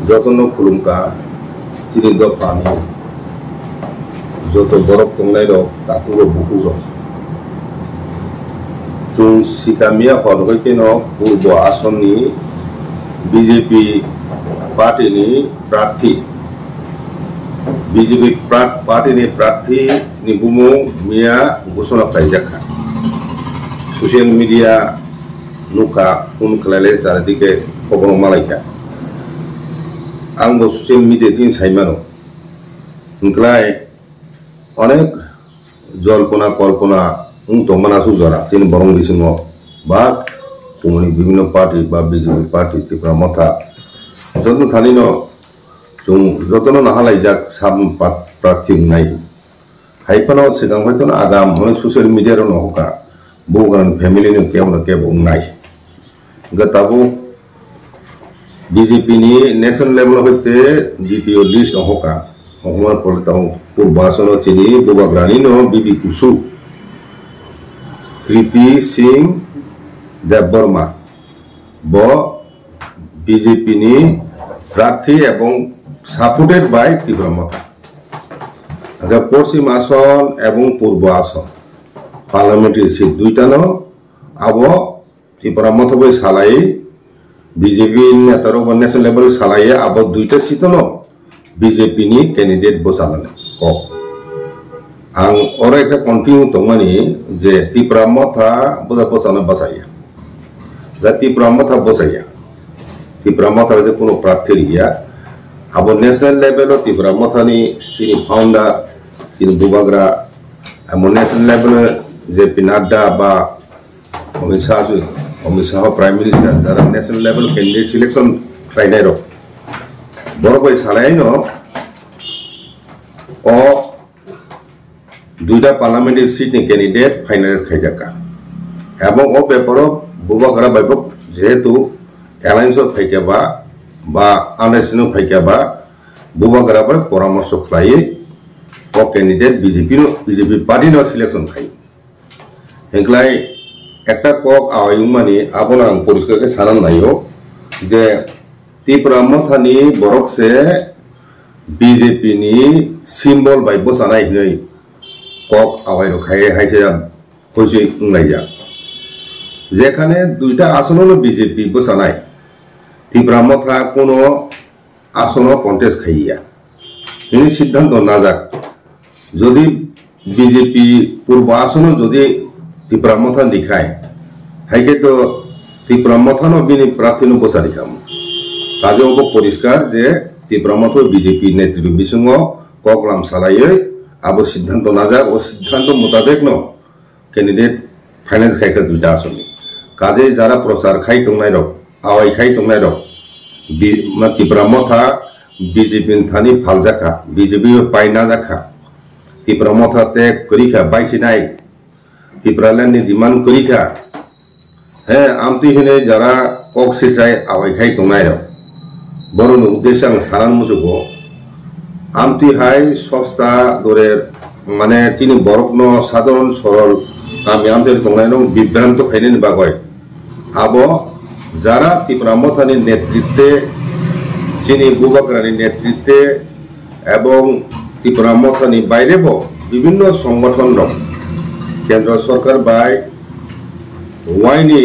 যতন খুলুমকা চিনি দোকানি যত বরফ তংনাই রক তাকুরো বুকু রক जों सिकामिया हर हইতেন পূর্ব আসননি বিজেপি পার্টিনি প্রার্থী বিজেপি পার্টিনি প্রার্থী নিবুমু মিয়া ঘোষণা খাইজাখা সোশ্যাল মিডিয়া নুকা ফোন খালাইলে চারিদিকে খবর মালাইকা आंबो सोशल मिडिया दिन साइमानो उनक्लाय अनेक जल्पना कल्पना दंगना सुजरा जिन बरं बिसिङाव बा तुमनि विभिन्न पार्टी बा बीजेपी पार्टी त्रिपुरा मथा जतन थालिनो जों जतन नाहालायजाक साब प्रार्थी नाय हाइफानो सिगां हयतन आगाम हने सोशल मिडिया रो नहका बुगान फैमिली नो केबो नाय गताबो बीजेपी नि नेशनल लेवल होते द्वितीय लिस्ट होका हमार पलताव पूर्वासन चिनी बुबाग्रानी नो बीबी कुसु कृति सिंह देवबर्मा ब बीजेपी नि प्रार्थी एवं सपोर्टेड बाय त्रिपुरा मथा अगर पश्चिम आसन एवं पूर्व आसन पार्लियामेंट्री सीट दुईटा नो अब त्रिपुरा मथा बै सालाई बीजेपी नेतारो नेशनल लेवल सालाये अब दुईटा सीटनो बीजेपी नि कैंडिडेट बसालाने को आं ओरे का कन्फ्यूज तंगमानि जे त्रिपुरा मथा बसानो बसाया जा त्रिपुरा मथा बसाया त्रिपुरा मथा जे कोनो प्रार्थी रिया अब नेशनल लेवल त्रिपुरा मथानि चिनि फाउंडर चिनि बुबाग्रा अब नेशनल लेवल जे पिनाड्डा बा अमित शाह प्राइम मिनिस्टर दारा नेशनल लेवल कैंडिडेट सिलेक्शन ट्राइनाय रो बरबाय सालायनो ओ दुईटा पार्लियामेंट्री सीट नि कैंडिडेट फाइनलाइज खाइजाका एवं ओ पेपर बुबाग्रा बायबक जेहेतु एलायंस फाइकाबा बा आनएसएन फाइकाबा बुबाग्रा बाय परामर्श खालायो ओ कैंडिडेट बीजेपी पार्टी नो सिलेक्शन खायो हेंग्लाय একটা কক আওয়াইমানি আবনা পরিষ্কার কে সানান নাইও যে त्रिपुरा मथानि बरकसे बीजेपी नि सिम्बल बाय बसानाय नै কক আওয়াই রখায় হাইছে কইছে উংলাইয়া যেখানে দুইটা আসনও बीजेपी বসানায় त्रिपुरा मथा কোন আসন কন্টেস্ট খাইয়া এই সিদ্ধান্ত না যাক যদি बीजेपी পূর্ব আসন যদি त्रिपुरा मथा दिखाए हाइके तो त्रिपुरा मथा नो बिनि प्रार्थी नो बसा दिखाम काजो को परिष्कार जे त्रिपुरा मथा बीजेपी नेतृत्व बिसंग ककलाम सालायै आबो सिद्धांत नाजा ओ सिद्धांत मुताबिक नो कैंडिडेट फाइनेंस खाइका दुइटा आसनि काजे जारा प्रचार खाइ तंनाय रो आवाय खाइ तंनाय रो त्रिपुरा मथा बीजेपी थानि फालजाखा बीजेपी पाइना जाखा त्रिपुरा मथा ते करिखा बाइसिनाय त्रिपुरा लैंड डिमांड करिखा है आमती हिने जरा कक सिसाय आवाय खाइ तंनाय रो बरन उद्देश्य आं सारान मुजुगो आमती हाय सस्ता दरे माने चिनि बरकनो साधारण सरल आमी आमते तंनाय नो विभ्रांत खाइनेनि बागय आबो जारा त्रिपुरा मथानि नेतृत्वे चिनि बुबाग्रानि नेतृत्वे एवं त्रिपुरा मथानि बायरेबो विभिन्न संगठन दं केंद्र सरकार बाय वाइनि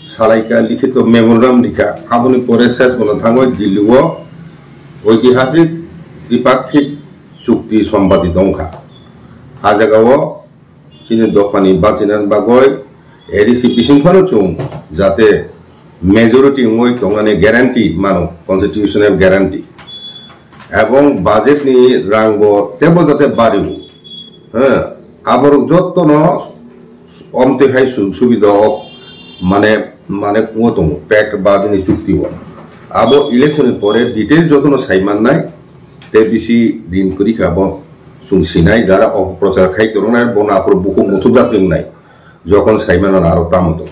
सालायका लिखित मेमोरेंडम दिखा आबुनि परे शेष बनो थांगो दिल्लीओ ऐतिहासिक त्रिपाक्षिक चुक्ति सम्पादित दंखा आ जागाव चिनि दफानि बाचिनान बागय एडीसी बिसिंफानो चुं जाते मेजरिटी ओइ तंगाने ग्यारान्टी मानो कन्स्टिट्यूशनल ग्यारान्टी एवं बाजेटनि रांबो तेबो जाते बारिबो आबर जत्न अमते हाय सुविधा माने माने कुओ दङ पैक्ट बादिनि चुक्ति हो आबो इलेक्शन परे डिटेल जतन साइमाननाय ते बिसि दिन करिखाबो सुंसिनाय जारा अपप्रचार खाइ तोरनाय बनाफोर बुकु मुथुबा दोंनाय जखन साइमानन आरो तामतो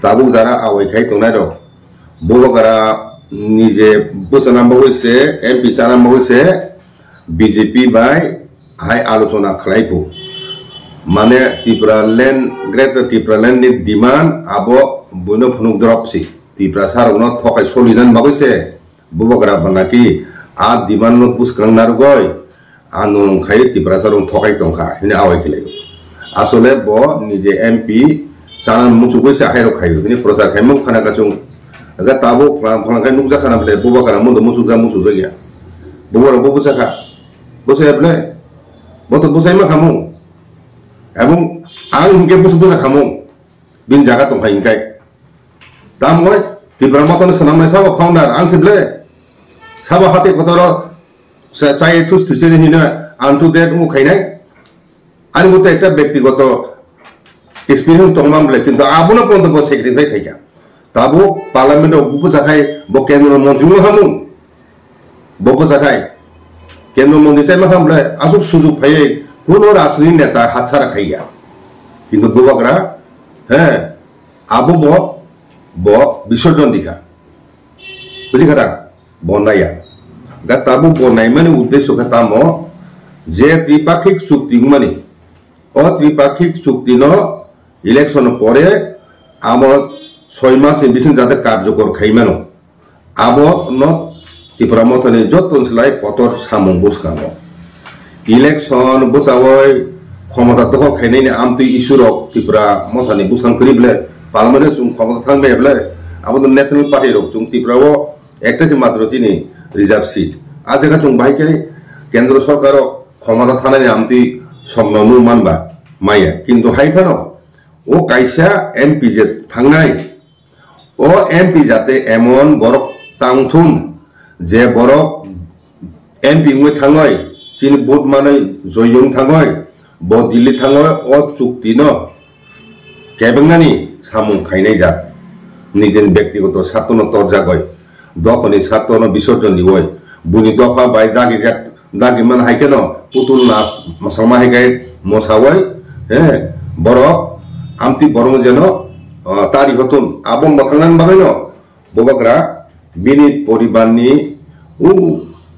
ताबु जारा आवाय खाइ तोनाय र बुबाग्रा निजे बोसनाम होइसे एमपि चानाम होइसे बीजेपी बाय हाय आलोचना खालायबो माने Tripura land greater Tripura land नि डिमांड आबो बुनो फुनुक द्रपसि Tipra Sarno Tokai Solinan Bagose, Bubagra Banaki, A Dimano Puskang Nargoi, Anon Kai, Tipra Saron Tokai Tonka, in our Kile. Asole Bo, Nije MP, Sanan Mutugusa Hero Kai, in Prosa Hemo Kanakachung, Gatabo, Planka Nukana, Bubaka Mundo Mutuga Mutuga, Bubara Bubusaka, Bose, Boto Busema Hamu, Abung, Ang Gebusa Hamu, Bin Jagaton Hainkai. Tamoy, Tipra Moton Sanama Saba founder, Ansible, Saba Hati Kotoro, Sai to Sicilian, and to that Mukaine. I would take a Bectigoto experience to Mamlek in the Abuna Ponto Secretary. Tabu, Parliament of Bukusakai, Bokeno Montimuhamu, Bokusakai, Keno Mondisema Hamble, Azuk Suzu Pay, who know Aslin at Hatsarakaya. In the Bubagra, Abu Bo Bisoton Dika. Budikata, Bonaya. Gatabu Bonaiman would this Sokatamo, J. Tripakik Chukti money, or Tripakik Chuktino, election Pore, Amo Soimas in business at the Karjok or Kaimano. Abo not Tipramotone Jotons like Potter Samon Buscamo. Election Busavoy, Komatato Kanini Amti Isuro, Tipra Motani Buscan Crible. Parliament zum Komatan Mebler, about the National Party of Tung Tipravo, actors in Matrotini, reserve seat. As a Katung Baike, Kendro Sokaro, Komatan Amti, Somno Mamba, Maya, Kinto Haikano, O Kaisha, MP Tangai, O MP Jate, Emon, Borok, Tangtun, Je Borok, MP with Tangoi, Chin Budmane, Zoyung Tangoi, Bodili Tangoi, or Chuktino, Kabangani. Samung Kaineja, Nidin Bectigoto Satono Torjagoi, Dokoni Satono Bisoton Divoy, Bunidopa by Dagiman Haikeno, Putulas, Masama Higai, Mosawai, Borok, Amti Borongeno, Tari Hotun, Abom Bakalan Babeno, Bobagra, Bini Poribani,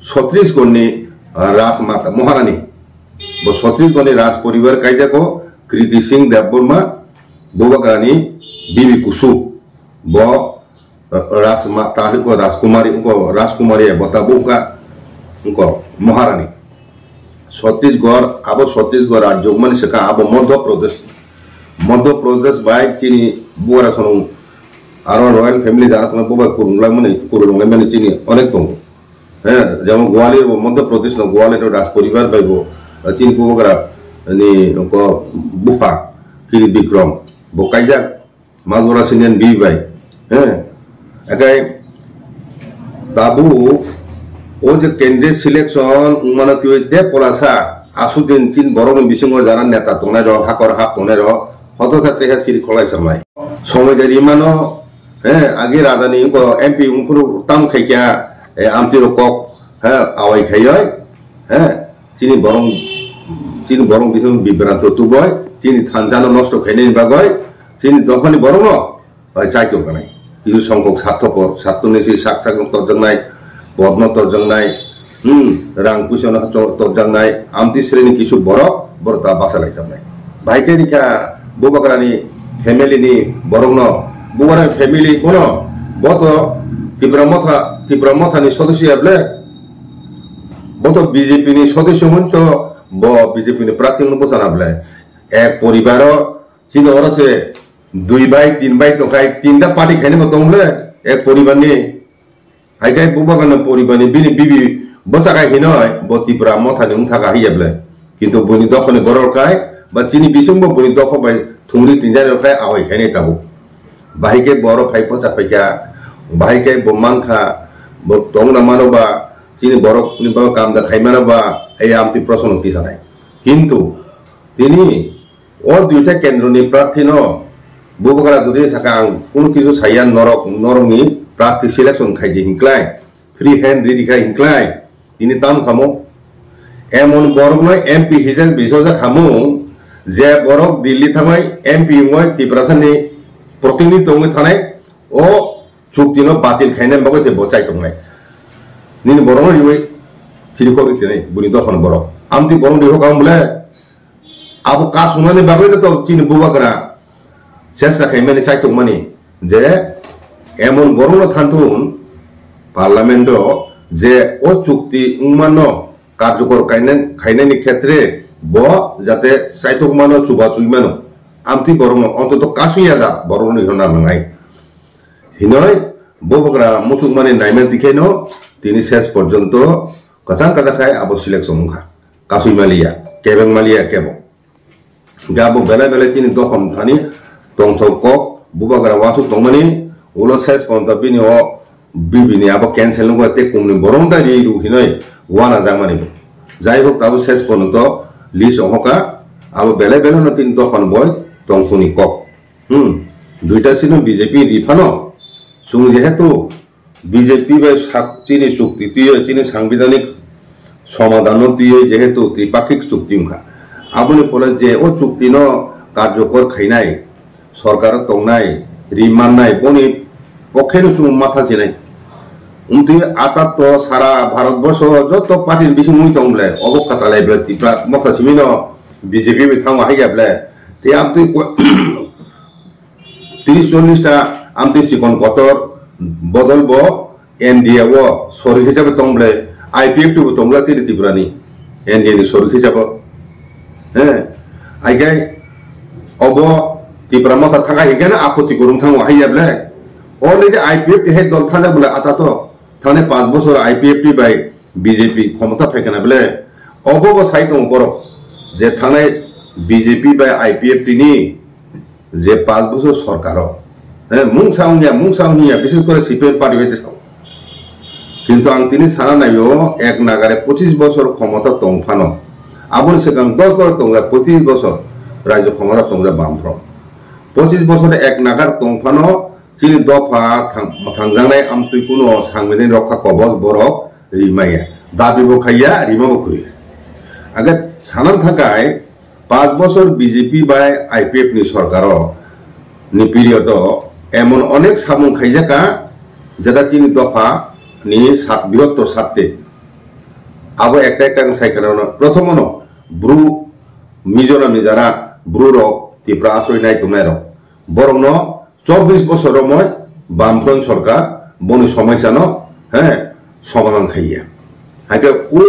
Sotris Goni, Ras Mata, Moharani, Bosotris Goni Ras Poriver Kaijako, Kriti Singh Deburma. Bobagrani, Bibi Kusu, Bo Rasma Tasiko Raskumari, Raskumari, Botabuka, Moharani. Sotis Gor, Abo Sotis Gor, Jogman Saka, Abo Mondo Protest by Chini, Borason, Aro Royal Family, Daratma Boba Kurungamani Chini, Onekong. Jam Gwali, Mondo Protest, no Gwali, Rasporiver by Bo, Chin Bogra, Ni Bufa, Kiri Bikrom. Bokaja, Madura Sinian Bibai. Okay, Tabu, Oja Kende selection, Umanatu, De Polasa, Asudin Chin Boron Bisingo Zaran Neta Tonero, Hakor Haponero, Hotota Teha City College of Mai. So with the Rimano, Agiradani, MP Unkuru, Tam Kaya, Amtiro Kok, Awai Kayoy, Chini Boron Bisun Bibrato to boy. Chini Tanzano Nosto Kenin Bagoy, Chini Dopani Borono, by Chaito Ganai. You Songkok Satopo, Satunisi Saksakon Tojanai, Bodno Tojanai, Rang Pushon Tojanai, Amtisrini Kishu Boro, Borta Basalai Samai. Baikenika, Bubagrani, Family, Borono, Buara family, Bono, Boto, Tipramota ni Sodosia Ble, Boto BJP ni Sodishumunto, Bo BJP ni Prating Bosanable. Ek Poribaro, Chino Orase, Duibai, Tinbai Tokai, Tinda Party Hennemotomble, Ek Poribani, I gave Bubagan Poribani, Bini Bibi, Bosaka Hinoi, Botipra Motan Taka Hiable, Kinto Bunidoko Borokai, but Chini Bisumbo Bunidoko by Tungri Tinjanokai, our Henetabu. Bahike Boro Paipota Peka, Bahike Bomanka, Botongna Manoba, Chini Borok Nibokam, the Kaimanaba, Ayamti Proson Tisanai. Kintu, Tini. Or do you take Kendroni Pratino, Bugara Dude Sakang, Unkizu Sayan Noromi, practice selection Kaiji incline, free hand Ridika incline, in the town Kamo, Emon Borogno, MP Hijan Bisoza Kamo, Zia Borok, Dili Tamai, MP Moy, Tipratani, Protini Tongatane, or Chuktino Batil Kanan Bogos, a Bosai Tomai. Nin Borono, you Silico, Bunidofan Borok. Am the Boron de Hocamble. Abu Kasumani Babino to Chin Bubakara, Sessa Hemani Saito money. There, এমন বড় থানতুন parliament যে ও চুক্তি উন্মান্য কার্যকর খাইনানি ক্ষেত্রে ব যাতে সাইতক মানো চুবা চুইমানো আমতি বড় অন্তত কাশুইয়া যা বড় হিনা নাঙাই হিনয় ববগ্রা মুচুক মানে নাইমের দিখাইনো তিনি শেষ পর্যন্ত কাঁচা কাঁচা খায় আবো সিলেকশন মুখা কাশুই মালিয়া কেবেং মালিয়া কেব গাবো বেলা বেলা তিনি দখন থানি টংথক কক বুবাগ্রা ওয়াসু টংমানি উলো শেষ পর্যন্ত বিনি ও বিবিনি আবো ক্যান্সেল নগো তে কুমনি বরংটা রি রুহিনয় ওয়ানা জামানি যাই হোক তাবো শেষ পর্যন্ত লিস অহকা আবো বেলা বেলা না তিনি দখন বয় টংথনি কক দুইটা ছিল বিজেপি রিফানো সুং যেহেতু বিজেপি বা চিনি চুক্তি চিনি সাংবিধানিক সমাধান যেহেতু ত্রিপাক্ষিক চুক্তি মুখা আপনি বলে যে ও চুক্তি ন কার্যকর খাইনাই সরকার তংনাই রিমান নাই বনি পক্ষে চুম মাথা চিনাই উমতি আতাত তো সারা ভারতবর্ষ যত পার্টির বেশি মুই তংলে অবকাতা লাইবে ত্রিপুরা মাথা চিমিন বিজেপি থাম হাইয়াবলে তে আপনি 30-40টা আমতি চিকন কতর বদলব এনডিএ ও শরিক হিসাবে তংলে আইপিএফ টু তংলা তিনি ত্রিপুরানি এনডিএ নি শরিক হিসাবে হ্যাঁ আইগাই অব ত্রিপুরা মাথা থাকা হিগানে আপত্তি করুন থাম হাইয়াবলে অলরেডি আইপিএফ হে দল থাকা বলে আতা তো থানে 5 বছর আইপিএফ টি বাই বিজেপি ক্ষমতা ফেকেনা বলে অব সাইত বড় যে থানে বিজেপি বাই আইপিএফ টি নি যে 5 বছর সরকার হ্যাঁ মুং সাউনিয়া বিশেষ করে সিপিএম পার্টি হইতে চাও কিন্তু আং তিনি সারা নাইও এক নাগারে 25 বছর ক্ষমতা তংফানো আবুল সেকাং 10 বছর তংলা 25 বছর রাজ্য ক্ষমতা তংলা বামফ্রম 25 বছরে এক নাগার তংফানো চিনি দফা থাংজানাই আমতুই কোনো সাংবিধানিক রক্ষা কবচ বরক রিমাইয়া দাবিবো খাইয়া রিমাবো করি আগে সানান থাকায় 5 বছর বিজেপি বা আইপিএফ নি সরকার নি পিরিয়ড এমন অনেক সামুং খাইজাকা যেটা চিনি দফা নি বৃহত্তর সাততে আবো একটা সাইকেল প্রথম ব্রু মিজোরামে যারা ব্রু রক ত্রিপুরা আশ্রয় নাই তোমার বরং 24 বছর মই বামফ্রন্ট সরকার বনি সমস্যা হ্যাঁ সমাধান খাইয়া হাইকে ও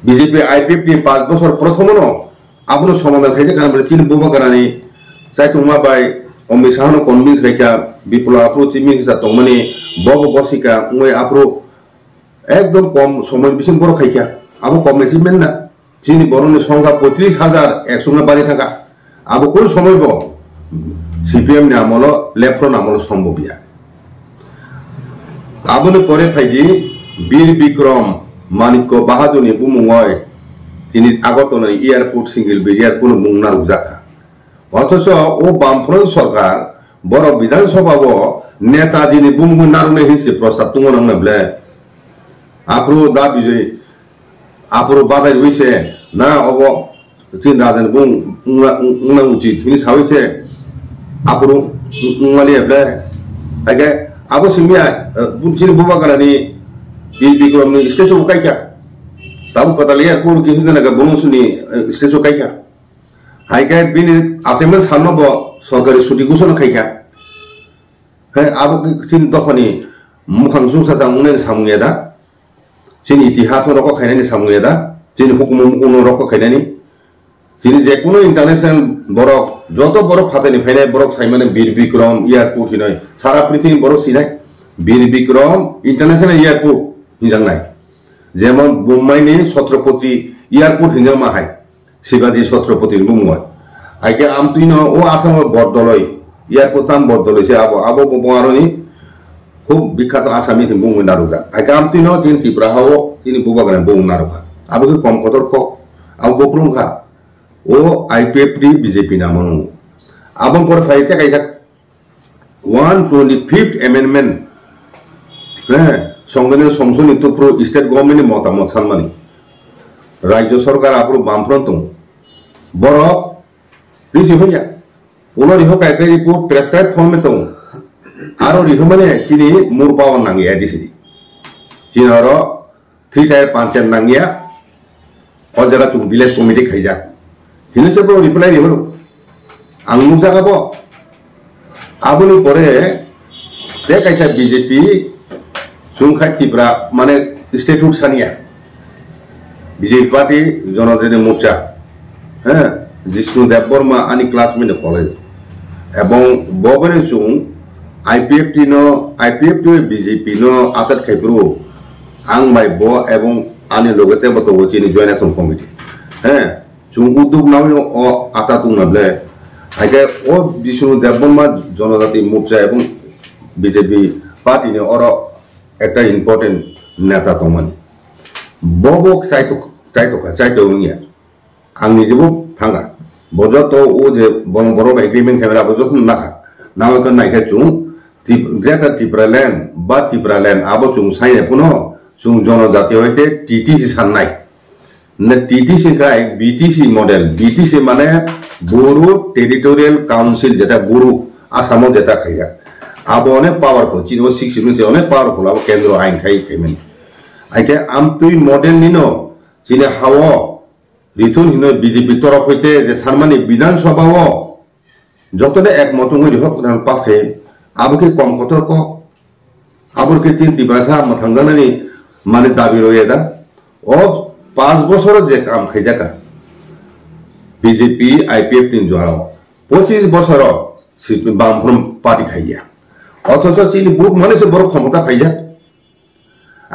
বিজেপি আইপিএফ নি 5 বছর প্রথম আপনার সমাধান খাইছে কারণ চিনি বুবা কারানি চাই তোমা বাই অমিত শাহ কনভিন্স খাইকা বিপ্লব আপ্রো চিফ মিনিস্টার তংমানি বব বসিকা উই আপ্রো একদম কম সময় বেশি বড় খাইকা আবো কম অ্যাচিভমেন্ট না চিনি বরণের সংখ্যা 35,000 একসঙ্গে বাড়ি থাকা আবো কোন সময় সিপিএম নি আমল লেফ্রন আমল সম্ভব ইয়া আবনে পরে ফাইজি বীর বিক্রম মানিক্য বাহাদুর বুমুঙয় তিনি আগতন এয়ারপোর্ট সিঙ্গেল বেরিয়ার কোন মুংনার উজাখা অথচ ও বামফ্রন্ট সরকার বড় বিধানসভা নেতাজি বুমুং নারুনে হিসে প্রস্তাব তুঙ্গ নাংলে আপ্রো দা বিজয় আপ্রো বাদাই হইছে না অব চিন রাজেন বুং উংনা উচিত তিনি সাইছে আপ্রো উংমালি এবলে আগে আবো সিমিয়া চিনি বুবা কারানি বীর বিক্রম নি স্টেশন কাইকা তাবু কতালে এয়ারপোর্ট কিছু দিন আগে বংশুনি স্টেশন কাইকা হাইকা বিনি আসামের সামনে সরকারি ছুটি ঘোষণা খাইকা হ্যাঁ আবো চিন তখনই মুখাংসু সাজা উনে সামুয়ে দা চিনি ইতিহাস রক খাইনানি সামুয়ে দা চিনি হুকুম মুকুম রক খাইনানি চিনি যে কোনো ইন্টারন্যাশনাল বরক যত বরক ফাতেনি ফাইনাই বরক সাইমানে বীর বিক্রম এয়ারপোর্ট হিনয় সারা পৃথিবী বরক সিনাই বীর বিক্রম ইন্টারন্যাশনাল এয়ারপোর্ট হিজাং নাই যেমন বোম্বাইনি ছত্রপতি এয়ারপোর্ট হিজাং মাহাই শিবাজী ছত্রপতির বুময় আইকে আমতুইন ও আসাম বরদলয় এয়ারপোর্ট নাম বরদলয় আবো আবো বঙ্গারনি খুব বিখ্যাত আসামি বুং নারুকা আইকে আমতুইন তিনি ত্রিপুরা হাও তিনি বুবাগান বুং নারুকা আবো কম কতর ক আবো বপ্রুংখা ও আইপিএফ বিজেপি নামন আবং পর ফাইতে কাইজা 125th amendment হ্যাঁ সংবিধান সংশোধিত প্রো স্টেট গভর্নমেন্ট মতামত সানমানি রাজ্য সরকার আপরো বামফ্রন্ট বড় রিসিভ হইয়া উনো রিহ কাইকে রিপোর্ট প্রেসক্রাইব ফর্মে তো আরো রিহ মানে চিনি মুর পাওয়ার নাঙ্গিয়া দিছি চিনর 3 টায়ার 5 নাঙ্গিয়া অজারা তু ভিলেজ কমিটি খাইজা হিনেছে রিপ্লাই রিহ আং মুখ জাগাবো আবুনি পরে te kaisa BJP sungkhai Tripura mane statehood saniya BJP party Janajati Morcha Jishnu Debbarma ani classmate college এবং ববরে চুং IPFT BJP no atat khaipru ang mai bo এবং ani logate boto chini join action committee chung uduk nawi o atatung nable aige o Jishnu Debbarma Janajati Morcha এবং BJP party ne oro একটা important নেতা তমানি ববক চাইতো নিয়া আং নিজেবো থাঙ্গা বজত ও যে বড় agreement খেলা বজত নাখা নাওকে নাইখা চুং গ্রেটার Tripura ল্যান্ড বা Tripura ল্যান্ড আবো চুং সাইনে পুনো চুং জনজাতি হইতে টিটিসি সাননাই নে টিটিসি কাই বিটিসি মডেল বিটিসি মানে বড়ো টেরিটোরিয়াল কাউন্সিল যেটা বড়ো আসামও যেটা খাইয়া abo অনেক পাওয়ারফুল চিনো 6 মিনিট অনেক পাওয়ারফুল abo কেন্দ্র আইন খাইমেন আইকে আমতুই মডেল নিনো চিনে হাওয়া রিথুন হিনো BJP তরফ হইতে যে সারমানি বিধানসভাও যতনে একমত হই হোক না পাখে আবকে কম কতর্ক আবরকে চিন্তি ভাষা মাথাঙ্গানানি মানে দাবি রয়েদা ও 5 বছর যে কাম খাইজাকা BJP IPF তিন জড়াও 25 বছর বামফ্রন্ট পার্টি খাইয়া অথচ চিনি বুক মানুষের বড় ক্ষমতা পাইয়া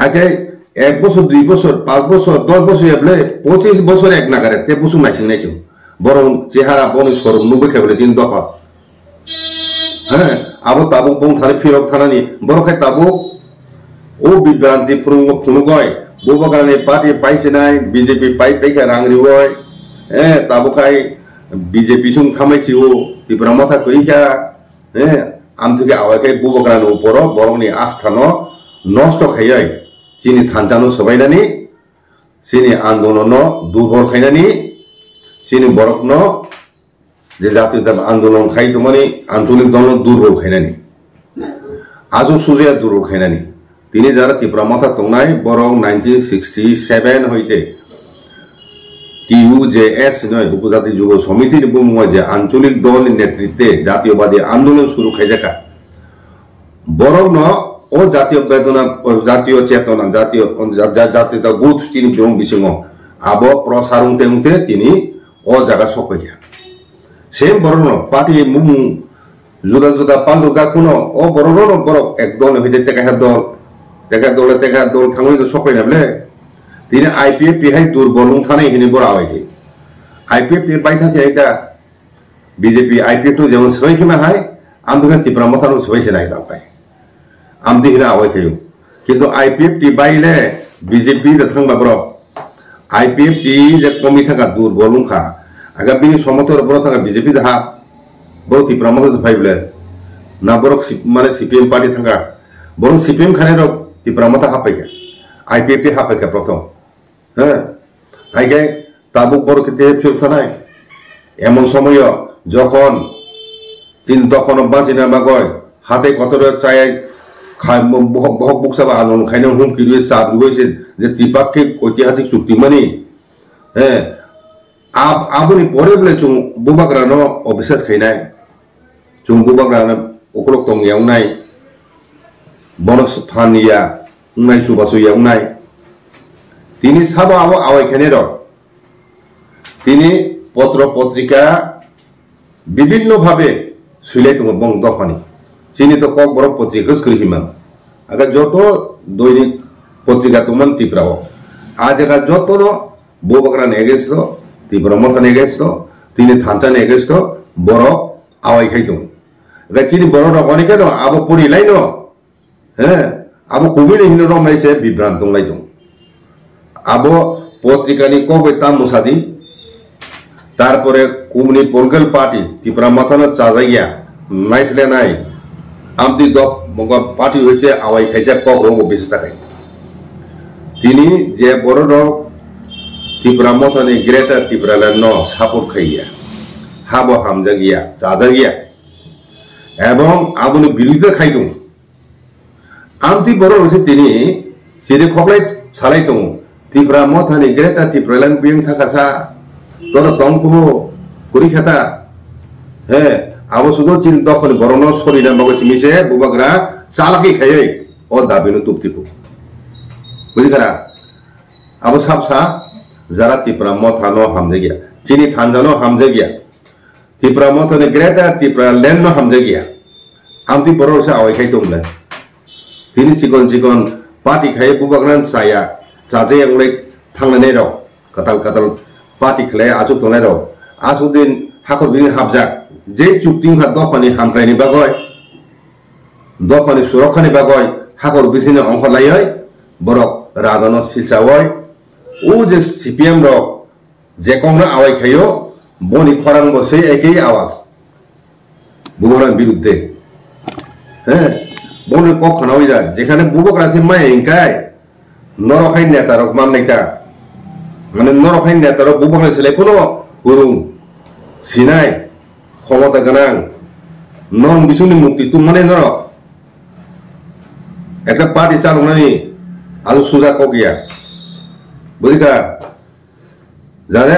আগে 1 বছর 2 বছর 5 বছর 10 বছর এবলে 25 বছর এক নাগারে তে বছর নাইছিন নাইছো বরং চেহারা বনি সরম নুবে খেবলে চিন দফা আবো তাবু বং থানে ফিরক থানানি বড় খাই তাবু ও বিভ্রান্তি ফুনুগয় বুবগানে পার্টি পাইছে নাই BJP পাইখা রাংরি হয় তাবু খাই BJP সুং থামাইছি ও Tripura মাথা কইখা আমথেকে আওয়াকে বুবগ্রান উপর বরংনি আস্থান নষ্ট খাইয়াই চিনি থানচানো সবাইনানি চিনি আন্দোলন দুর্বল খাইনানি চিনি বরকন যে জাতীয় আন্দোলন খাইতো মানে আঞ্চলিক দল দুর্বল খাইনানি আজও সুজিয়া দুর্বল খাইনানি তিনি যারা Tripura মাথা তংনাই বরং 1967 হইতে TUJS নয় উপজাতি যুব সমিতির বুময় যে আঞ্চলিক দল নেতৃত্বে জাতীয়বাদী আন্দোলন শুরু খাইজাকা বরং ও জাতীয় বেদনা জাতীয় চেতনা জাতীয় গুথ চিনি জং বিসিং আবো প্রসারং তেউতে তিনি ও জায়গা সপাইয়া সেম বরং পার্টি মুম জুদা পান্ডু গাকুনো ও বরং বরক একদল হইতে টেকা দল থাঙ্গই সপাই নাবলে তিনি IPF হাই দুর্বল থানাই হিনি বড় আওয়াই IPF বাইথা চাইতা BJP IPF তো যেমন সবাই খেমা হাই আমদুকে Tripura মাথানো সবাই সে নাই দাওকাই আমদি হিনা আওয়াই খাইও কিন্তু IPF বাইলে BJP দা থাংবা বড় IPF যে কমি থাকা দুর্বল খা আগা বিনি সমতর বড় থাকা BJP দা বড় Tripura মাথা ফাইবলে না বড় মানে CPM পার্টি থাকা বড় CPM খানে Tripura মাথা হাপাইকা IPF হাপাইকা প্রথম আগে তাবু বড় কেতে ফিরতানাই এমন সময় যখন চিন তখন বাঁচিনা মাগয় হাতে কতটা চাই খাই বহক বুকসাবা আন্দোলন খাইনে হুম কিরুয়ে চাপ রয়েছে যে ত্রিপাক্ষিক ঐতিহাসিক চুক্তি মানে আবনি পরে বলে চুং বুবাগ্রানো অবিশ্বাস খাইনাই চুং বুবাগ্রানো ওকলক তং ইয়াউনাই বনস ফানিয়া উনাই চুবাসু ইয়াউনাই তিনি সাবা আবো আওয়াইখানে তিনি পত্র পত্রিকা বিভিন্ন ভাবে সুইলাই তোমার বং দফানি চিনি তো কক বড় পত্রিকা হিমান আগে যত দৈনিক পত্রিকা তোমার Tripura আজ একা যত বুবগ্রান এগেস্ট Tripura মাথান এগেস্ট তিনি থানচান এগেস্ট বড় আওয়াই খাইতো চিনি বড় অনেকে আবো পরিলাই আবো কুমির হিন রমাইছে বিভ্রান্ত লাইতো আবো পত্রিকানি কবে তাম মুসাদি তারপরে কুমনি পোলগেল পার্টি Tripura মাথানো চাজাইয়া নাইসলে নাই আমদি দপ পার্টি হইতে আওয়াই খাইজা কক রঙ বেশি থাকাই তিনি যে বড় Tripura মাথানি গ্রেটার Tripura ল্যান্ড সাপোর্ট খাইয়া হাবো হামজা গিয়া চাজা গিয়া এবং আবুনি বিরোধিতা খাইতো আমতি বড় হয়েছে তিনি সেটি খবলাই সালাইতো Tripura মাথানি গ্রেটার Tripura ল্যান্ড বিং থাকাসা তোর তংকু করি খেতা আবো শুধু চিন তখন বড় শরীর মিশে বুবাগ্রা চালাকি খাই ও দাবিনো তুপতিপু বুঝিখারা আবো সাবসা যারা ত্রিপুরা মথানো হামজে গিয়া চিনি থানজানো হামজে গিয়া ত্রিপুরা মথানে গ্রেটার ত্রিপুরা ল্যান্ড হামজে গিয়া আমতি বড় আওয়াই খাই দমলে তিনি চিকন চিকন পার্টি খাই বুবাগ্রান চায়া চাজে आंलाय थांनानै रौ काताल काताल पार्टी खलाय आजु तनाय रौ आजु दिन हाखर बिनि हाबजा जे चुक्तिं हा दफानि हामफ्रायनि बागय दफानि सुरक्षानि बागय हाखर बिसिनि अंख लायै बरक राजानो सिलचावय ও যে সিপিএম র যে কংগ্রেস আওয়াই খাইও বনি খরাং বসে একই আওয়াজ বুবরান বিরুদ্ধে হ্যাঁ বনি কখনো হই যায় যেখানে বুবক রাশি মাই ইনকাই নরখাই নেতারক মাননাইতা মানে নরখাই নেতারক বুবক রাশি কোনো গুরুং সিনাই ক্ষমতা গানাং নরম বিশুনি মুক্তি তুম মানে নর একটা পার্টি চালনানি আলু সুজা কগিয়া বুঝিকা যারা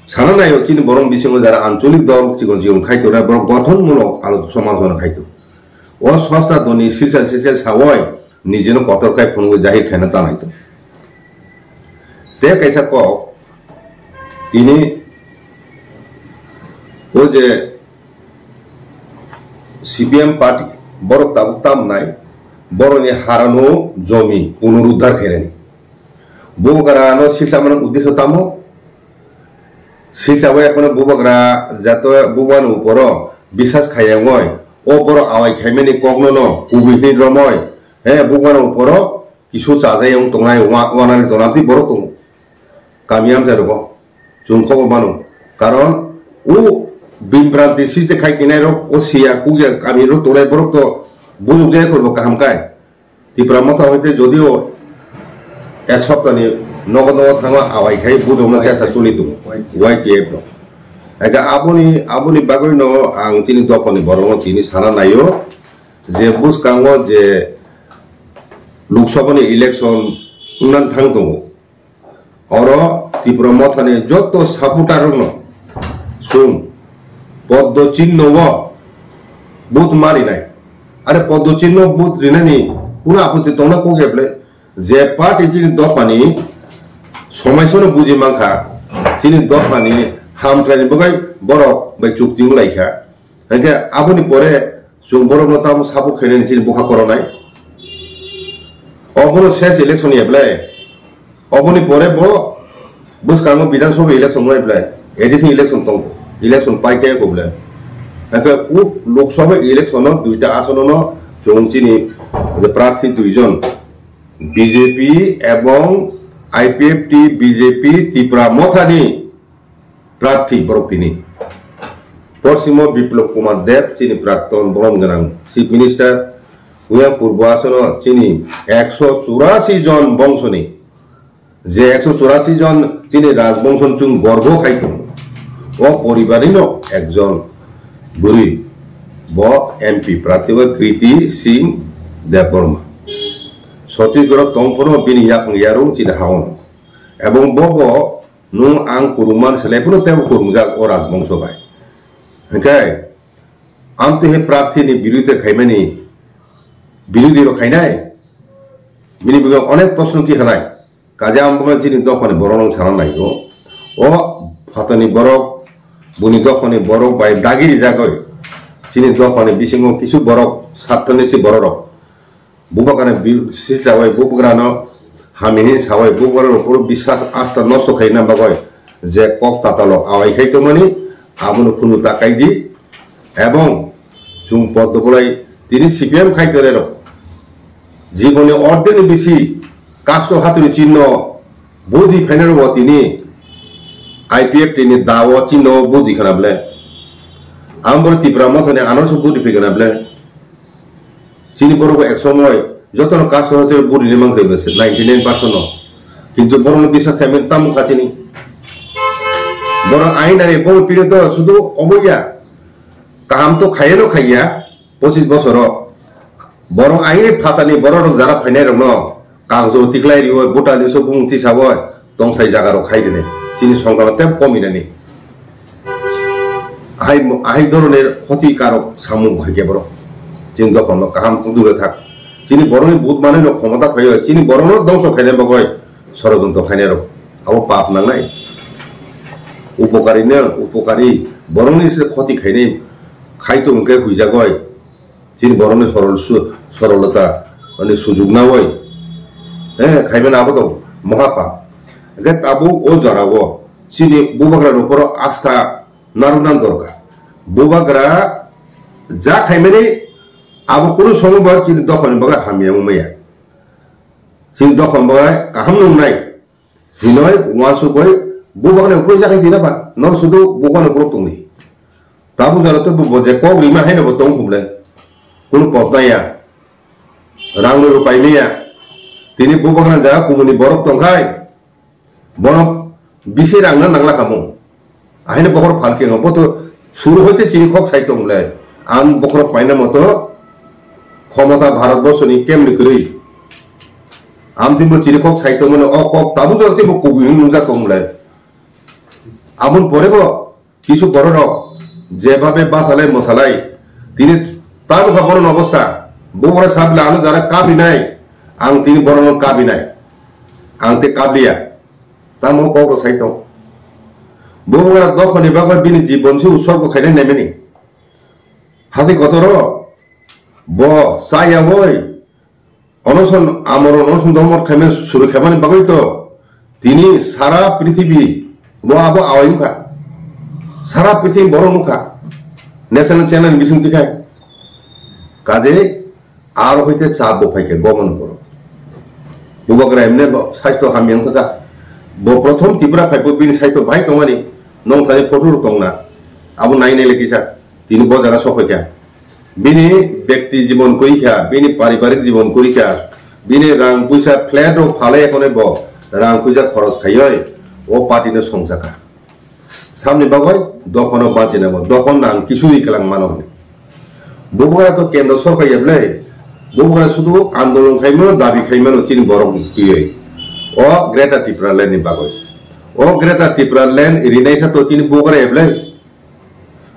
সারা নাই চিনি বরং বিসঙ্গ যারা আঞ্চলিক দল চিকন চিকন খাইতো না বরং গঠনমূলক আলোচনা সমালোচনা খাইতো ও সস্তা ধনী সিলসাল সিলসাল সাওয়াই নিজেনো কতরকায় ফোন জাহির খায় না তা নাইতো তে কাইসা ক তিনি ও যে সিপিএম পার্টি বড় তাম নাই বড়নি হারানো জমি পুনরুদ্ধার খেলেনি বুবগরানো সিলসামান উদ্দেশ্য তামো সিলসাবো এখন বুবগরা যাত বুবান উপর বিশ্বাস খায়াময় ও বড় আওয়াই খাইমেনি কগ্ননো কুবিনি রময় হ্যাঁ বুবান উপর কিছু চাজাই তংনাই ওয়ানানি জনাতি বড় তং কামিয়াম যারব जों खबर मानो कारण ও বিভ্রান্তি সিজে খাই কিনাই রক ও সিয়া কুগিয়া কামি রক তোরাই বড় তো বুঝুক যায় করবো কাহামকাই ত্রিপুরা মতো হইতে যদিও এক সপ্তাহনি নগদ নগদ থাকা আওয়াই খাই বুঝুক চেষ্টা চলিত ওয়াইটিএফ র একা আবনি বাগৈ ন আং তিনি দপনি বরং তিনি সারা নাইও যে বুঝকাঙ্গ যে লোকসভানি ইলেকশন উন্নান থাং দङ অর ত্রিপুরা মথানি যত সাপোর্টার ন সুম পদ্ম চিহ্ন বুথ মারি নাই আরে পদ্ম চিহ্ন বুথ রিনানি কোনো আপত্তি দङ না কগেবলে যে পার্টি চিনি দপানি সময়সনো বুঝি মাংখা চিনি দপানি হামफ्रायनि बगाय बरक बाय चुक्तिं लाइखा हांखे आबोनि परे जों बरक नताम सापो खैनानि चिनि बखा करनाय अबनो शेष इलेक्शन एप्लाय अबोनि परे ब बुसकांगो विधानसभा इलेक्शन नायब्लाय एडिशन इलेक्शन दं इलेक्शन पाइके गबले हांखे उ लोकसभा इलेक्शन दुइटा आसननो जों चिनि प्रार्थी दुइजन बीजेपी एवं आईपीएफटी बीजेपी त्रिपुरा मथानि प्रार्थी बरक तिनी पश्चिम विप्लव कुमार देव चीनी प्राक्तन बरम गनां चीफ मिनिस्टार उया पूर्व आसन चीनी 184 जन बंशनी जे 184 जन चीनी राजबंशन चुं गर्भ खाइतो ओ परिवारिनो एकजन बुरी ब एमपी प्रार्थी व कृति सिंह देवबर्मा छत्तीसगढ़ तंफनो बिनि यारो चीनी हावन एवं बब नु आं कुरुमान सेलेपुनो तेव कुरुमजा ओ राजबंश बाय ओंखाय आमते हे प्रार्थीनि बिरुद्धे खायमानि बिरुद्धि रो खायनाय बिनि बिगा अनेक प्रश्न थि हनाय काजे आमबो चिनि दखनि बरन सारा नायगो ओ फातानि बरक बुनि दखनि बरक बाय दागिरि जागय चिनि दखनि बिसिङो किछु बरक सातनिसि बरक बुबाकाने सिलचाबाय बुबग्रानो हामिनि सावै बुबर ऊपर विश्वास आस्था नष्ट खाइना बागय जे कक तातालो आवाय खाइतोमानि आबुनो खुनु ताकाइदि एवं जों पद्मबलाई तिनि सीपीएम खाइतरे र जीवने अर्धेनि बेसि कास्ट हातुरि चिन्ह बोधि फाइनार व तिनि आईपीएफ तिनि दाव चिन्ह बोधि खानाबले आमबर त्रिपुरा मथानि आनर्स बोधि फैगोनाबले चिनि बरको एक समय যতন কাজ হচ্ছে বুড়ি নিমাং হয়ে গেছে 99% কিন্তু বরং বিশ্বাস খাইবেন তাম খাচিনি বরং আইনারে বড় পিড়ে তো শুধু অবইয়া কাম তো খাইয়েনো খাইয়া 25 বছর বরং আইনে ফাতানি বড় যারা ফাইনাই রং কাগজ টিকলাই রিও বুটা দিছো বুংতি সাবয় দংথাই জাগারও খাইদেনে চিনি সংখ্যাতে কমিনানি আই ধরনের ক্ষতিকারক সামুক খাইকে বড় চিনি দফন কাহাম দূরে থাক চিনি বরং বুধ মানে ক্ষমতা ফাই চিনি বরং ধ্বংস খাইনে বাগয় ষড়যন্ত্র খাইনে আবো পাপ নাংনাই উপকারী বরং ক্ষতি খাইনে খাইতো উনকে হুইজাগয় চিনি বরং সরলতা মানে সুযোগ না হয় হ্যাঁ খাইবে না আবো মহাপাপ তাবো ও জড়াবো চিনি বুবাগ্রার উপর আস্থা নারুনান দরকার বুবাগ্রা যা খাইবে আবো কোনো সময় চিনি দখল বাগায় হামিয়া মুমাইয়া চিনি দখল বাগায় কাহাম নুনাই হিনয় ওয়াসু গয় বুবাগ্রা উপরে জায়গায় দিনা বা নর শুধু বুবাগ্রা উপর তুমি তাবো জড়াতে যে কক রিমা হাই নেবো তং খুবলে কোনো পথ নাইয়া রাং নেবো পাইনিয়া তিনি বুবাগ্রা যা কুমুনি বরফ তংখাই বরফ বিশে রাংনা নাংলা খামো আহিনে বখর ফালকে হবো তো শুরু হইতে চিনি কক সাইতো হলে আন বখর পাইনা মতো ক্ষমতা ভারতবর্ষনি কেমনি করি আমতিম চিনি কক সাইতো মানে অ কক তাবু জলতে কবি নুজা তংলে আমন পরে কিছু বড় রক যেভাবে বাসালাই মশালাই তিনি তার বরণ অবস্থা বড় সাবলে আলু যারা কাবি নাই আং তিনি বরণ কাবি নাই আংতে কাবলিয়া তার মো কক সাইতো বউরা দখনি বাগর বিনি জীবন সে উৎসর্গ খাইনে নেমেনি হাতে কত ব চাইয়া বই অনশন আমার অনশন ধর্মর খাইমে শুরু খাইমানি বাগই তো তিনি সারা পৃথিবী ব আবো আওয়াইখা সারা পৃথিবী বড় মুখা ন্যাশনাল চ্যানেল বিসুমতি খায় কাজে আর হইতে চাপ বফাইকে গমন করো বুবাগ্রা এমনি স্বাস্থ্য হামিয়াং থাকা প্রথম ত্রিপুরা ফাইব বিনি স্বাস্থ্য ভাই তোমারি নং থানি ফটো দংনা আবো নাইনে লেখিসা তিনি বজারা সফাইখা বিনি ব্যক্তি জীবন করিখা বিনি পারিবারিক জীবন করিখা বিনি রাং পয়সা ফ্ল্যাট ও ফালে এখনে রাং পয়সা খরচ খাইয় ও পার্টিনে সংসাকা সামনে বাগয় দখন বাঁচে নেব দখন নাং কিছুই কেলাং মানব বগুড়া তো কেন্দ্র সরকার এবলে বগুড়া শুধু আন্দোলন খাইমেন দাবি খাইমেন চিনি বরং তুই ও গ্রেটার ত্রিপুরা ল্যান্ড বাগয় ও গ্রেটার ত্রিপুরা ল্যান্ড রিনাইসা তো চিনি বগুড়া এবলে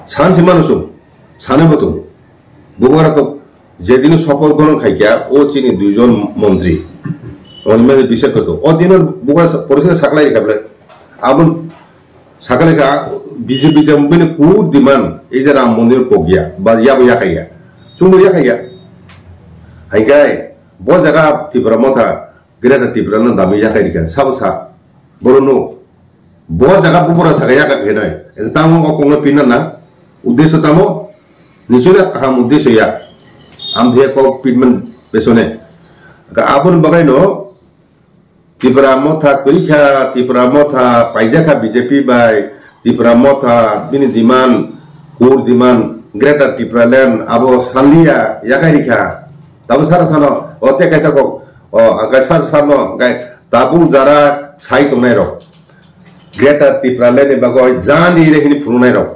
সানসি মানুষ সানেব তো বগুড়া তো যেদিন শপথ গ্রহণ খাইকা ও চিনি দুইজন মন্ত্রী অনিমের বিশেষ করতো ও দিনের বগুড়া পরিষদে সাকলাই রেখাবলে আবুল সাকালেখা বিজেপি মানে কুট ডিমান্ড এই যে রাম মন্দির পগিয়া বা ইয়াবো ইয়াখাইয়া চুমো ইয়াখাইয়া হাইকাই ব জায়গা ত্রিপুরা মথা গ্রেটার ত্রিপুরা দামি ইয়াখাই রেখা সাবো সা বরনো ব জায়গা বুবরা সাকা ইয়াকা নয় তামো কংগ্রেস পিনা না উদ্দেশ্য তামো নিশ্চয় কাহাম উদ্দেশ্য ইয়া আমধে কক পিটমেন্ট পেছনে আপন বাগাই ন ত্রিপুরা মথা করিখা ত্রিপুরা মথা পাইজাখা বিজেপি বাই ত্রিপুরা মথা বিনি দিমান কুর দিমান গ্রেটার ত্রিপুরা ল্যান্ড আবো সান্দিয়া ইয়াকাই রিখা তাবো সারা সানো অতে কাইসা কক ও আকাশা সানো গাই তাবু যারা সাই তংনাই রক গ্রেটার ত্রিপুরা ল্যান্ড বাগয় জানি রেহিনি ফুরুনাই রক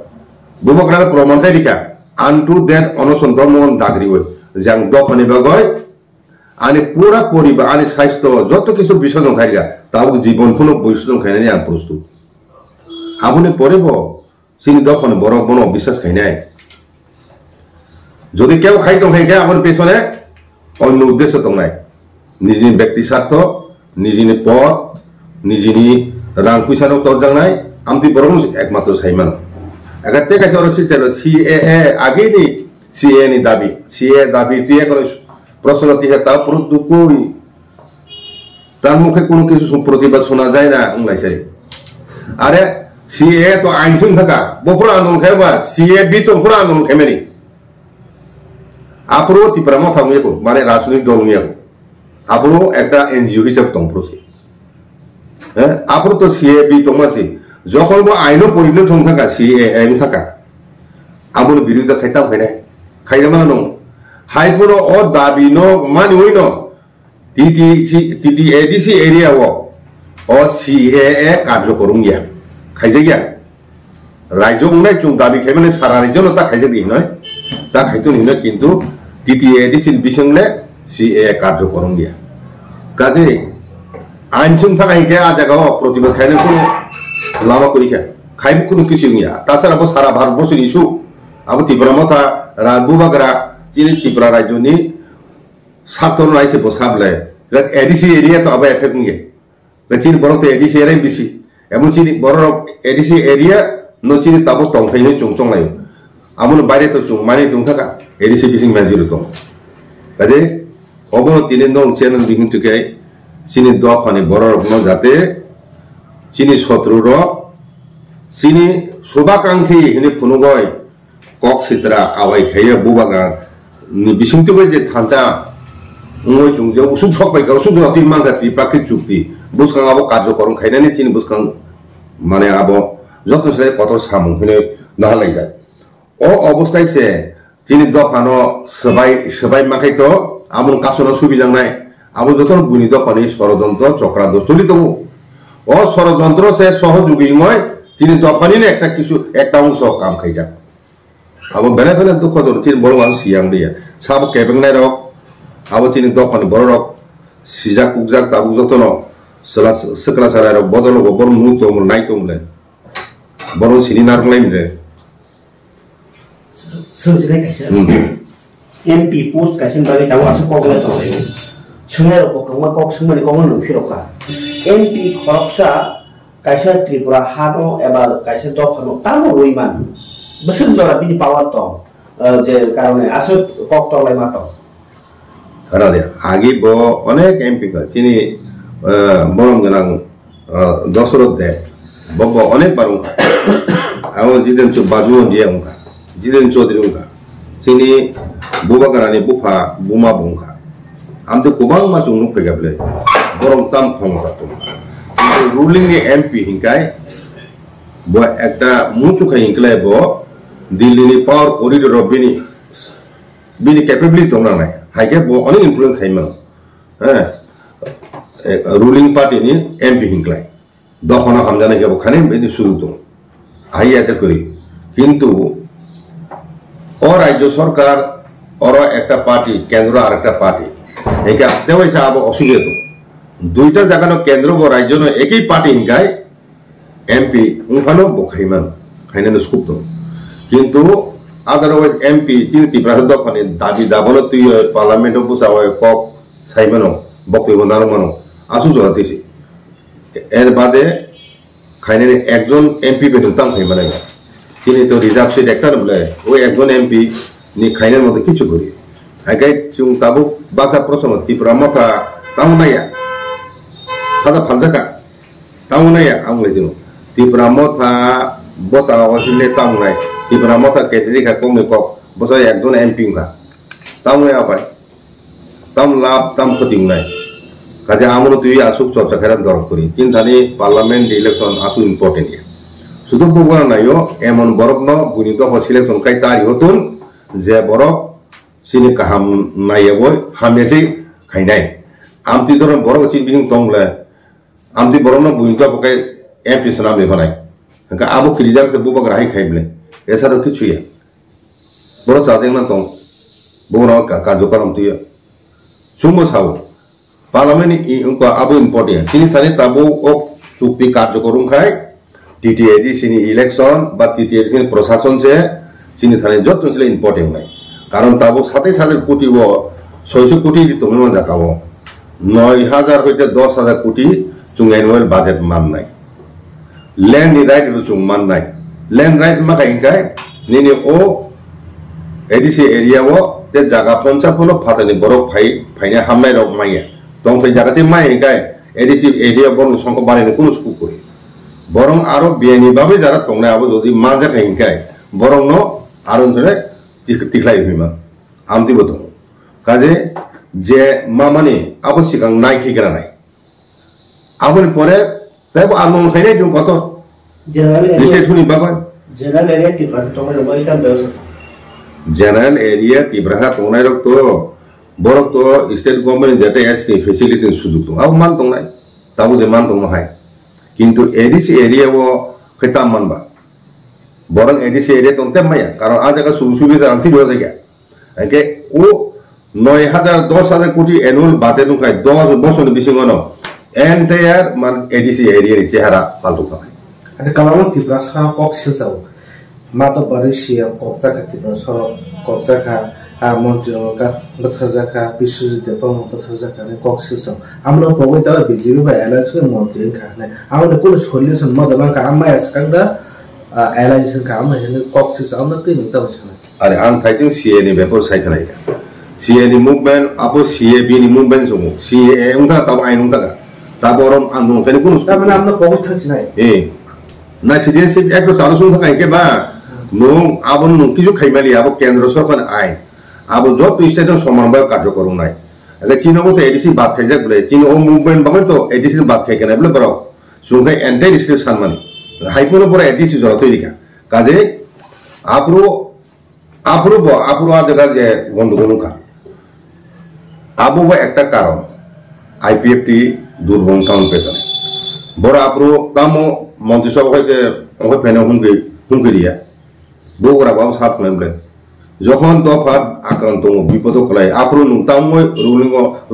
বুবকরা প্রমাণ কাই রিখা আনটু দেন অনশন ধর্মন দাগরি হই জাং দখনি বাগয় আনি পুরা পরিবার আনি স্বাস্থ্য যত কিছু বিসর্জন খাইগা তাও জীবন কোনো বৈসর্জন খাই নাই প্রস্তুত আপনি পরে চিনি দখন বড় বন বিশ্বাস খাই নাই যদি কেউ খাইতো খাইগা আপনার পেছনে অন্য উদ্দেশ্য তো নাই নিজের ব্যক্তি স্বার্থ নিজের পথ নিজের রাং পয়সা তরজাং নাই আমি বরং একমাত্র সাইমান এগাতে কাছে ওরা চাইল সিএএ আগে নি সিএ নি দাবি সিএ দাবি তুই এখন প্রশ্ন দিছে তা কই তার মুখে কোনো কিছু প্রতিবাদ শোনা যায় না উংলাইছাই আরে সিএ তো আইনসুন থাকা বপুরা আন্দোলন খাইবা সিএ বি তো পুরা আন্দোলন খাইমেনি আপরো ত্রিপুরা মথা মুয়েকো মানে রাজনৈতিক দল মুয়েকো আপরো একটা এনজিও হিসাব তংপ্রসি হ্যাঁ আপরো তো সিএ বি তোমাসি যখন আইনও পরিলে ঠং থাকা সিএ এম থাকা আবুল বিরোধিতা খাইতাম খাইনাই খাইতাম না নং হাইপুরো ও দাবি ন মানি ওই ন টিটিএডিসি এরিয়া ও সিএএ কার্যকরণ গিয়া খাইছে গিয়া রাজ্য উনাই চুং দাবি খাই মানে সারা রাজ্য তা খাইছে দিই নয় তা খাইতো নি নয় কিন্তু টিটিএডিসি বিসংলে সিএএ কার্যকরণ গিয়া কাজে আইন সুং থাকাই কে আ জায়গা প্রতিবাদ খাইনে কোনো লামা করি খাইব কোনো কিছু গিয়া তাছাড়া সারা ভারতবর্ষের ইস্যু আবো ত্রিপুরা মথা বুবাগরা chini Tripura rajoni sabton raise bosable gat edisi area to aba effect nge chini borok te edisi area bisi emon chini borok edisi area no chini tabo tong thaini chungchong lai amon bare to chung mani tung thaka edisi bising manjuru to kade obo tinin dong channel bihun tuke chini do phani borok no jate chini sotru ro chini subakangthi hini phunugoi kok sitra awai khaya bubaga ni bising tu je thancha ngoi chung je usuk sok bai ga usuk jati mangga ti prakrit chukti buskang abo karjo korum khainani chini buskang mane abo joto sele kotor samung hine nahalai jai o obosthai se chini dokano sabai makai to amon kasona subijang nai abo jotor buni dokani sorojontro chokrado cholitu o sorojontro se সহযোগী ngoi chini dokani ne ekta অংশ কাম খাই যা abo bele dukkh dor chini boro man siang dia sab kebeng nai rok abo chini dokani boro rok sijak ukjak tabu jotono sekala sara rok bodolo go bor mu to nai tomle boro sini narlai mire sujre kaisa MP post kaisa bagi tahu asu kok le to chungai rok ko ma kok sumani ko ngun phiroka MP khoroksa kaisa Tripura hano ebar kaisa dokhano tamo roiman besar jora bini power to je karone asu kok to lai mato karena dia agi bo onek MP ka chini borom ganang dosorot de bobo onek barung ka amo jiden chu bajuon dia ungka jiden chodri ungka chini buba karani bufa buma bungka amte kubang ma chung nuk pegable borom tam khong ka to ruling ni MP hingkai bo ekta muchu khai hinklai bo Delhi ni power corridor bini capability tong nai haike bo onek influence khai man ruling party ni MP hinklai dokhona hamjana ke bo khane bini shuru to ai eta kori kintu o rajyo sarkar oro ekta party kendro ar ekta party eka dewaisa abo osuje to দুইটা জায়গানো কেন্দ্র ব রাজ্য ন একই party হিংকাই MP উনখানো বখাইমান খাইনানো scoop কিন্তু otherwise MP চিনি ত্রিপুরা দখানে দাবি দাবল তুই পার্লামেন্ট বসাওয় কক সাইমানো বক্তব্য নারমানো আসু জরাতেছি এর বাদে খাইনানে একজন এমপি বেতন তাম খাইমানে তিনি তো রিজার্ভ সিট একটা বলে ওই একজন এমপি নি খাইনার মধ্যে কিছু করি আগে চুং তাবু বাসা প্রথম ত্রিপুরা মাথা তামনাইয়া tada phanjaka taunai angle dinu Tripura motha bosa osile taunai Tripura motha kedri ka komi kok bosa ekjon MP ka taunai abai tam lab tam khoting nai kaje amro tui asuk chorcha khara dor kori kintani parliament election asu important ya sudu bugana nayo emon borok no bunito selection kai tari hotun je borok sini kaham naiboy hamesi khainai amti doron borok chin bing tongle amti borona buinta pokai MP sanam lekhonai ka abo kirijak se buba grahi khaible esa ro kichu ya boro chadeng na tong boro ka jokaram tuya sumo sao parliament ni unko abo important chini thani tabu ok chukti karjokorum khai TTAD sini election ba TTAD sini প্রশাসন se chini thani jotun sile important nai karon tabu সাথে সাথে কোটি bo 600 কোটি তুমি মন জাকাবো 9000 হইতে 10000 কোটি chung annual budget man nai land right ru chung man nai land right ma kai kai ni o ADC area wo te jaga poncha polo phatani borok phaina hamnai rok maiya tong thai jaga se mai kai ADC area bon songko bani ne kono sku kori borong aro biani babe jara tongnai abo jodi manja kai kai borong no aron thore tiklai hima amti boto kaje je mamani abo sikang nai khikra nai amon pore tayo amon khaine jung koto district huni babai general area Tripura tongai lobai ta beosa general area Tripura tongai rok to borok to state government jeta SC facility sujug to ab man tongai tabu de man tong hai kintu ADC area wo kheta manba borong ADC area tong temaya karon a jaga subi jansi do jaga ake o 9000 10000 কোটি annual budget nukai 10 বছর bisingono entire man ADC area ni chehara paltu kai acha kalamo Tripura sa kok silsao মাতব্বরে CM কক্সাখা ত্রিপুরা সড়ক কক্সাখা মন্ত্রী বথারজাখা বিশ্বজিৎ দেববর্মা বথারজাখা কক্সিস আমরা বগৈ দাও বিজেপি বা এলায়েন্স মন্ত্রী খানে আমরা কোনো সলিউশন মদনা কা আমরা এসকাংদা এলায়েন্স কা আমরা কক্সিস আমরা তিন দাও ছানা আরে আন খাইছিং সিএ নি ব্যাপার সাইখানাই সিএ নি মুভমেন্ট আপো সিএ বি নি মুভমেন্ট সঙ্গ সিএ উংথা তাও আইন উংথা তা বরম আন্দোলন খানি কোনো তার মানে আমরা বগৈ থাকছি নাই না সিডিএস একটু চালু শুন থাকা কে বা নং আবন নং কিছু খাইমালি আবো কেন্দ্র সরকার আইন আবো যত স্টেটন সমন্বয় কার্যক্রম নাই আগে চীন তো এডিসি বাদ খাই যাক বলে চীন ও মুভমেন্ট বামে তো এডিসি বাদ খাই কেন বলে বড় সুংখাই এন্টাই ডিস্ট্রিক্ট সানমানি হাইপুনো পরে এডিসি জড়া তৈরি কা কাজে আপরো আপরো আপরো আ জায়গা যে গন্ডগোল কা আবো একটা কারণ আইপিএফটি দুর্বল টাউন পেছনে বড় আপরো তামো মন্ত্রিসভা হইতে ওকে ফেনে হুমকিরিয়া বগুড়া বাবু সাফ বলে যখন দফাত আক্রান্ত বিপদ খোলাই আপরো নুতাময়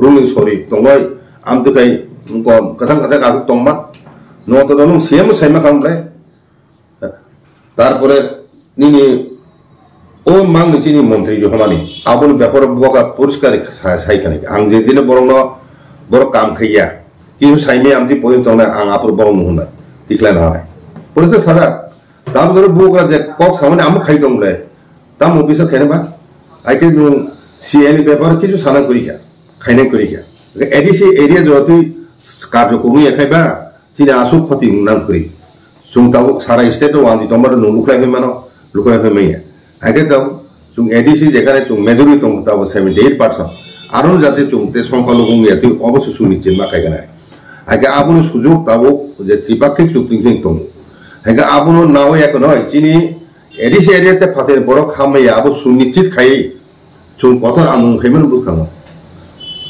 রুলিং সরি তংয় আমতকাই কথাং কথা গাছ তংমা নতো নং সিএম সাইমা কামলাই তারপরে নিনি ও মাং নিচিনি মন্ত্রী হমানি আবুল ব্যাপার বকা পরিষ্কার সাইখানে আং যে দিনে বড় কাম খাইয়া কিছু সাইমে আমতি পর্যন্ত আং আপর বড় নুহনা টিকলা না হয় পরিষ্কার সাজা দাম ধরে বুকরা যে কক সামনে আম খাই দংলে দাম অফিসে খাইনে বা আইকে সিএনি ব্যাপার কিছু সানা করি খা খাইনে করি খা এডিসি এরিয়া যতই কার্যক্রম এখাইবা চিনে আসু ক্ষতি নাম করি जों ताव सारा स्टेट वांजी तमर नु लुखलाय है मानो लुखलाय है मैया आगे ताव जों एडीसी जेखाने जों मेजॉरिटी दं ताव 78% आरो जाते जों ते संखालो गुंगियाति अवश्य सुनिश्चित मा खायगोन आगे आबुनो सुजुग ताव जे त्रिपाक्षिक चुक्ति दं आगे आबुनो नाव एक नय चिनि एडीसी एरिया ते फाते बर खामया आबु सुनिश्चित खाय जों कथर आमुं खैमन बुखाङो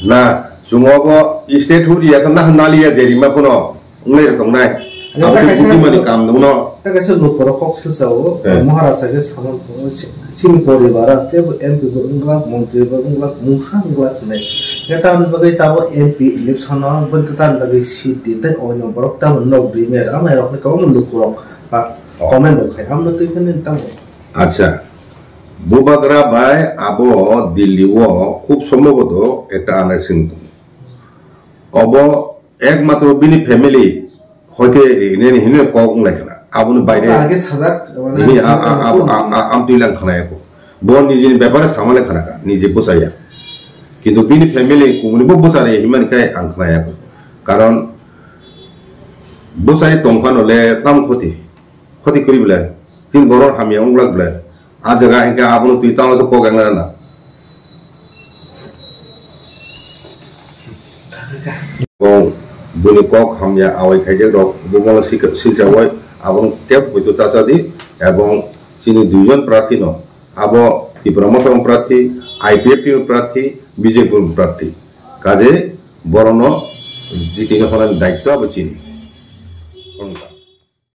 ना जों अब स्टेट हुरिया ना नालिया जेरिमा फनो उंले दंनाय Kasi lupa kok susah, Maharashtra ke sama sini poriwara, tiap MP berunggak, menteri berunggak, musa berunggak nih. Kita bagai tahu MP election berkaitan bagai seat itu, orang berok tahu nak beri merah, merah ni kau mendukurok, pak komen berkai, am nanti kan tahu. আচ্ছা বুবাগরা ভাই আবো দিল্লিও খুব সম্ভবত একটা আনার্সিং of একমাত্র বিনি family হইতে হিনে হিনে cock লাইখানা আবুন বাইরে আগে সাজাক মানে আম তুইলাং খানায়াকো ব নিজের ব্যাপারে সামালে খানাকা নিজে বসাইয়া কিন্তু বিনি ফ্যামিলি কুমনিবো বসারে হিমান কাই আং খানায়াকো কারণ বসাই তংফান হলে তাম ক্ষতি করি বলে তিন বড় হামিয়া উংলাক বলে আ জায়গা ইনকা আবুন তুই তাও তো কক আংলা না बुनि कक हामिया आवाई खाइजे रक बुगल सिलजावय आबं टेप हयतो तातादि एवं चिनि दुइजन प्रार्थी न आबो त्रिपुरा प्रार्थी आईपीएफटी प्रार्थी बीजेपी प्रार्थी काजे बरन जिकिनो हनानि दायित्व आबो चिनि